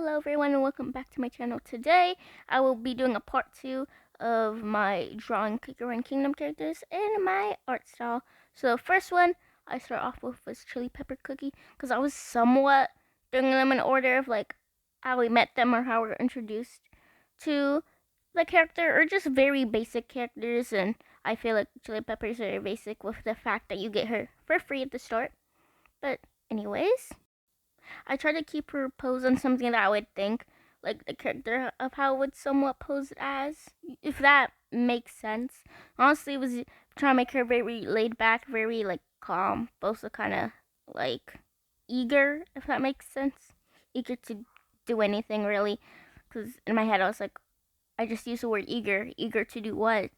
Hello everyone and welcome back to my channel. Today I will be doing a part 2 of my drawing Cookie Kingdom characters in my art style. So the first one I start off with was Chili Pepper Cookie because I was somewhat doing them in order of like how we met them or how we were introduced to the character, or just very basic characters, and I feel like Chili Pepper is very basic with the fact that you get her for free at the start. But anyways, I try to keep her pose on something that I would think like the character of how it would somewhat pose as, if that makes sense. Honestly, it was trying to make her very laid back, very like calm, but also kind of like eager, if that makes sense. Eager to do anything really, because in my head I was like, I just used the word eager. Eager to do what?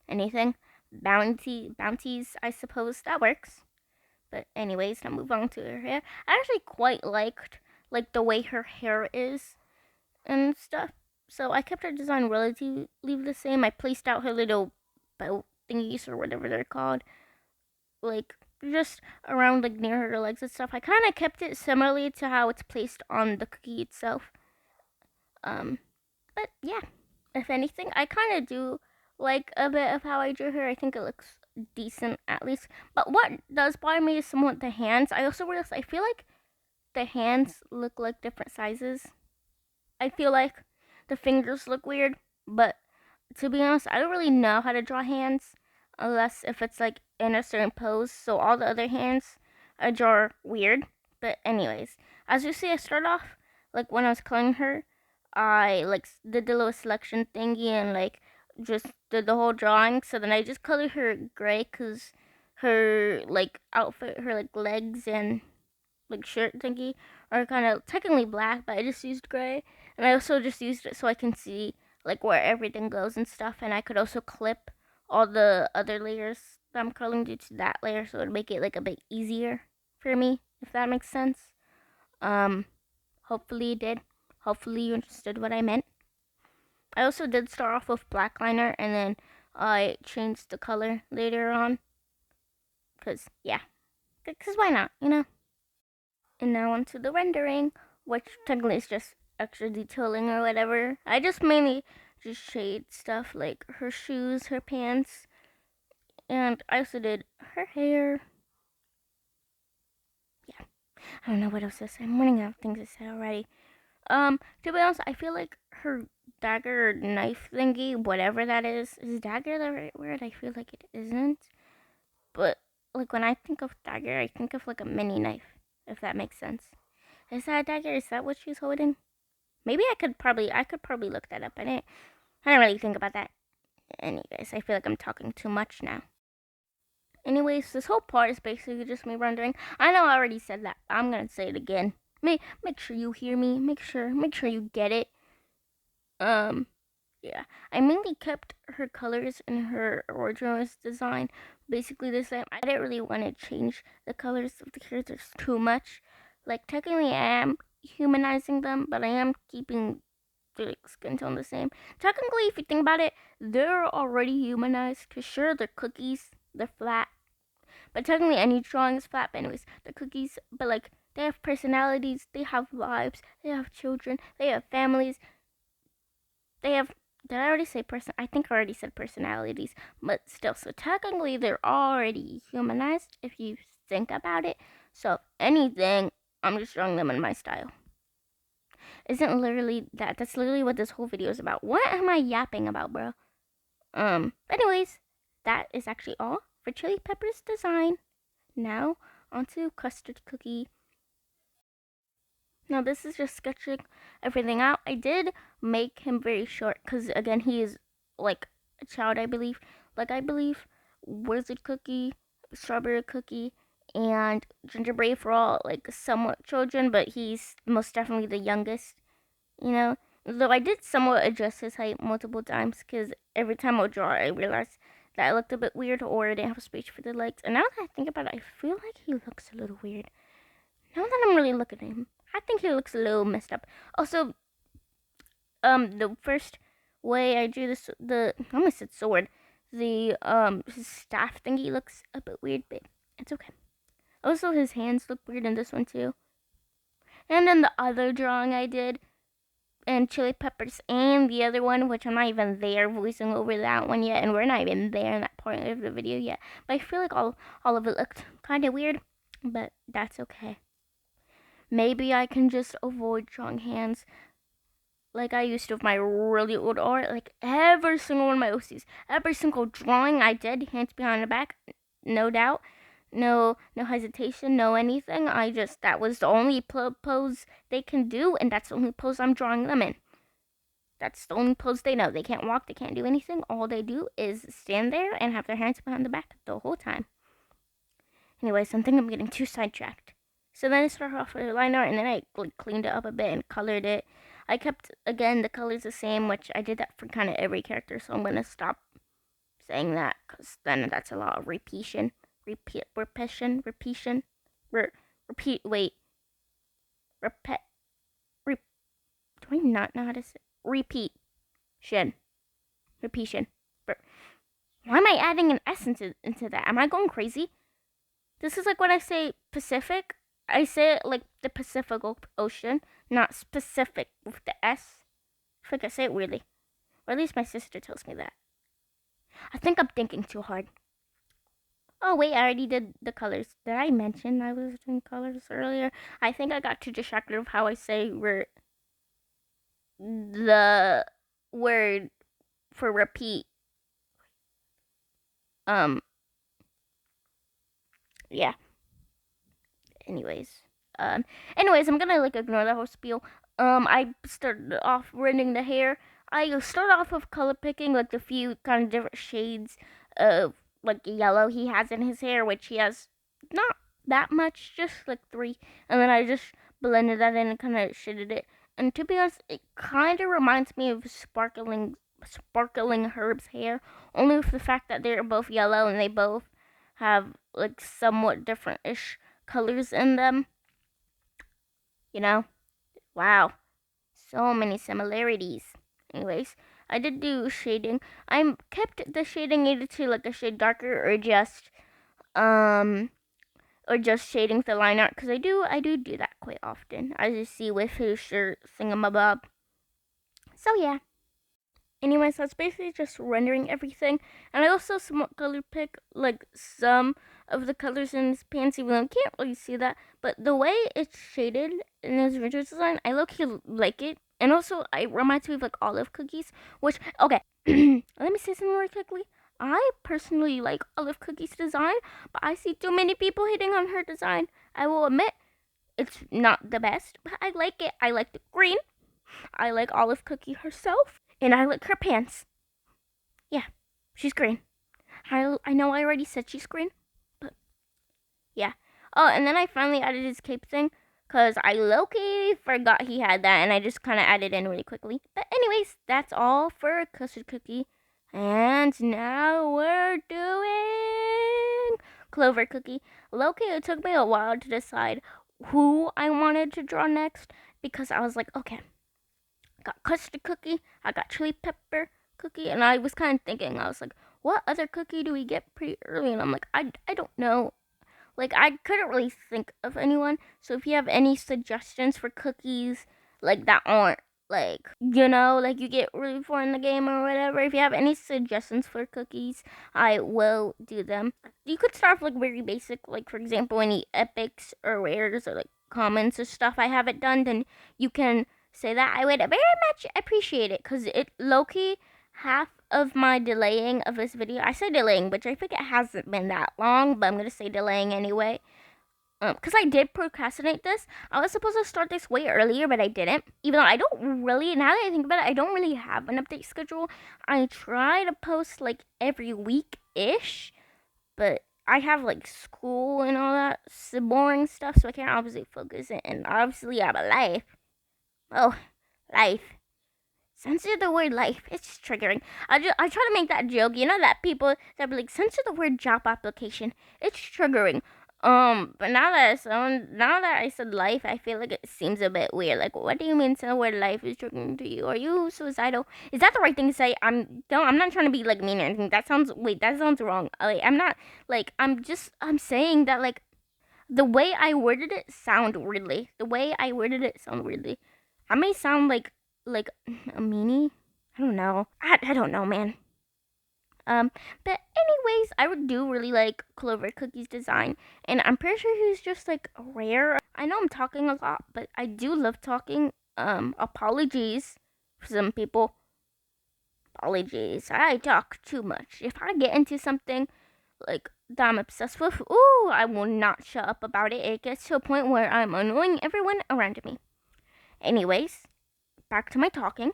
Anything? Bounties, I suppose that works. But anyways, now move on to her hair. I actually quite liked like the way her hair is and stuff. So I kept her design relatively the same. I placed out her little bow thingies or whatever they're called, like just around like near her legs and stuff. I kind of kept it similarly to how it's placed on the cookie itself. But yeah, if anything, I kind of do like a bit of how I drew her. I think it looks decent at least. But what does bother me is somewhat the hands. I also realized I feel like the hands look like different sizes. I feel like the fingers look weird, but to be honest, I don't really know how to draw hands unless if it's like in a certain pose. So all the other hands I draw weird. But anyways, as you see, I start off like when I was coloring her, I like did the little selection thingy and like just did the whole drawing. So then I just colored her gray because her like outfit, her like legs and like shirt thingy are kind of technically black, but I just used gray. And I also just used it so I can see like where everything goes and stuff. And I could also clip all the other layers that I'm coloring due to that layer, so it would make it like a bit easier for me, if that makes sense. Hopefully it did. Hopefully you understood what I meant. I also did start off with black liner, and then I changed the color later on. Cause yeah, cause why not, you know? And now onto the rendering, which technically is just extra detailing or whatever. I just mainly just shade stuff like her shoes, her pants, and I also did her hair. Yeah, I don't know what else to say. I'm running out of things to say already. To be honest, I feel like her dagger or knife thingy, whatever that is dagger the right word? I feel like it isn't. But like when I think of dagger, I think of like a mini knife, if that makes sense. Is that a dagger? Is that what she's holding? Maybe I could probably look that up. I didn't really think about that. Anyways, I feel like I'm talking too much now. Anyways, this whole part is basically just me rendering. I know I already said that, but I'm gonna say it again. Make sure you hear me. Make sure you get it. Yeah, I mainly kept her colors in her original design basically the same. I didn't really want to change the colors of the characters too much. Like technically, I am humanizing them, but I am keeping the skin tone the same. Technically, if you think about it, they're already humanized. Cause sure, they're cookies, they're flat, but technically any drawing is flat. But anyways, they're cookies, but like they have personalities, they have lives, they have children, they have families, they have. Did I already say person? I think I already said personalities, but still. So technically, they're already humanized if you think about it. So if anything, I'm just drawing them in my style. Isn't literally that? That's literally what this whole video is about. What am I yapping about, bro? Anyways, that is actually all for Chili Pepper's design. Now, onto Custard Cookie. Now, this is just sketching everything out. I did make him very short because, again, he is like a child, I believe. Like, I believe Wizard Cookie, Strawberry Cookie, and Gingerbread for all like somewhat children, but he's most definitely the youngest, you know. Though I did somewhat adjust his height multiple times because every time I draw, I realized that I looked a bit weird or I didn't have space for the legs. And now that I think about it, I feel like he looks a little weird. Now that I'm really looking at him, I think he looks a little messed up. Also, the first way I drew this, I almost said sword, the his staff thingy looks a bit weird, but it's okay. Also, his hands look weird in this one too. And then the other drawing I did, and chili peppers, and the other one, which I'm not even there voicing over that one yet, and we're not even there in that part of the video yet. But I feel like all of it looked kind of weird, but that's okay. Maybe I can just avoid drawing hands like I used to with my really old art. Like every single one of my OCs, every single drawing I did, hands behind the back, no doubt. No hesitation, no anything. That was the only pose they can do, and that's the only pose I'm drawing them in. That's the only pose they know. They can't walk, they can't do anything. All they do is stand there and have their hands behind the back the whole time. Anyways, I think I'm getting too sidetracked. So then I started off with a line art, and then I cleaned it up a bit and colored it. I kept, again, the colors the same, which I did that for kind of every character, so I'm going to stop saying that, because then that's a lot of repetition. Repeat, wait. Do I not know how to say repetition. Why am I adding an S into that? Am I going crazy? This is like when I say Pacific, I say it like the Pacific Ocean, not specific with the S. I think I say it weirdly. Or at least my sister tells me that. I think I'm thinking too hard. Oh wait, I already did the colors. Did I mention I was doing colors earlier? I think I got too distracted of how I say the word for repeat. Yeah. Anyways, I'm gonna ignore that whole spiel. I started off rending the hair. I started off with color picking, like the few kind of different shades of like yellow he has in his hair, which he has not that much, just like 3. And then I just blended that in and kind of shaded it. And to be honest, it kind of reminds me of sparkling Herb's hair, only with the fact that they're both yellow and they both have like somewhat different-ish colors in them. You know? Wow. So many similarities. Anyways, I did do shading. I kept the shading either to like a shade darker or just shading the line art, because I do that quite often, as you see with his shirt thingamabob. So yeah. Anyways, that's basically just rendering everything. And I also somewhat color pick like some of the colors in his pants, even though I can't really see that. But the way it's shaded in his original design, I low-key like it. And also, it reminds me of like olive cookies, which, okay, let me say something really quickly. I personally like olive cookies design, but I see too many people hitting on her design. I will admit, it's not the best, but I like it. I like the green. I like Olive Cookie herself, and I like her pants. Yeah, she's green. I know I already said she's green, but yeah. Oh, and then I finally added his cape thing, because I low-key forgot he had that, and I just kind of added in really quickly. But anyways, that's all for Custard Cookie. And now we're doing Clover Cookie. Low-key, it took me a while to decide who I wanted to draw next, because I was like, okay, I got Custard Cookie, I got Chili Pepper Cookie, and I was kind of thinking, I was like, what other cookie do we get pretty early? And I'm like, I don't know. Like, I couldn't really think of anyone. So if you have any suggestions for cookies, like, that aren't, like, you know, like, you get really far in the game or whatever, if you have any suggestions for cookies, I will do them. You could start off, like, very basic, like, for example, any epics or rares or, like, commons or stuff I haven't done, then you can say that. I would very much appreciate it, because it low-key, half of my delaying of this video, I say delaying, which I think it hasn't been that long, but I'm going to say delaying anyway, because I did procrastinate this. I was supposed to start this way earlier, but I didn't, even though I don't really, now that I think about it, I don't really have an update schedule. I try to post, like, every week-ish, but I have, like, school and all that boring stuff, so I can't obviously focus it, and obviously I have a life. Oh, life. Censor the word life. It's triggering. I try to make that joke. You know that people that be like, censor the word job application. It's triggering. But now that I said life, I feel like it seems a bit weird. Like, what do you mean the word life is triggering to you? Are you suicidal? Is that the right thing to say? I'm not trying to be like mean or anything. That sounds wrong. Like, I'm not like I'm saying that like the way I worded it sound weirdly. I may sound like a meanie. I don't know. I don't know, man. Um, but anyways, I do really like Clover Cookie's design, and I'm pretty sure he's just like rare. I know I'm talking a lot, but I do love talking. Apologies for some people. Apologies, I talk too much. If I get into something like that I'm obsessed with, ooh, I will not shut up about it. It gets to a point where I'm annoying everyone around me. Anyways, back to my talking.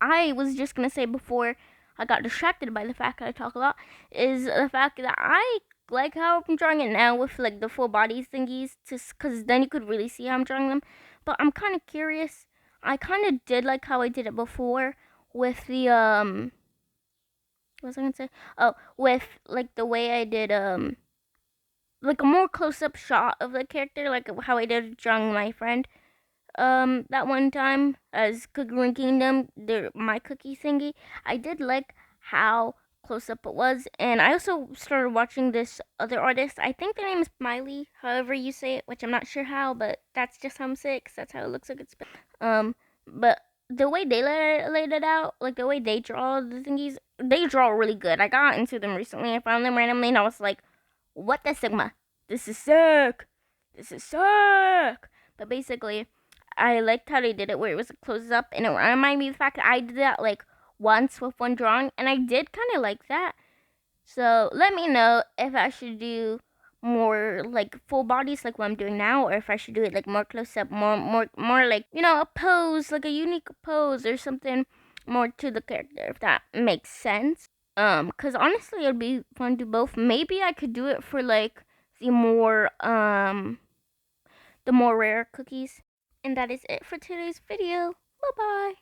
I was just gonna say before I got distracted by the fact that I talk a lot is the fact that I like how I'm drawing it now with like the full body thingies, just because then you could really see how I'm drawing them. But I'm kind of curious. I kind of did like how I did it before with the what was I gonna say? Oh, with like the way I did like a more close up shot of the character, like how I did drawing my friend that one time as Cookie Kingdom, my cookie thingy. I did like how close up it was, and I also started watching this other artist. I think their name is Miley, however you say it, which I'm not sure how, but that's just how I'm saying it, 'cause that's how it looks like it's been. But the way they laid it out, like the way they draw the thingies, they draw really good. I got into them recently. I found them randomly, and I was like, "What the Sigma? This is sick! This is sick!" But basically, I liked how they did it where it was a close up, and it reminded me of the fact that I did that like once with one drawing, and I did kind of like that. So let me know if I should do more like full bodies like what I'm doing now, or if I should do it like more close up, more like, you know, a pose, like a unique pose or something more to the character, if that makes sense. Cause honestly it'd be fun to do both. Maybe I could do it for like the more rare cookies. And that is it for today's video. Bye bye.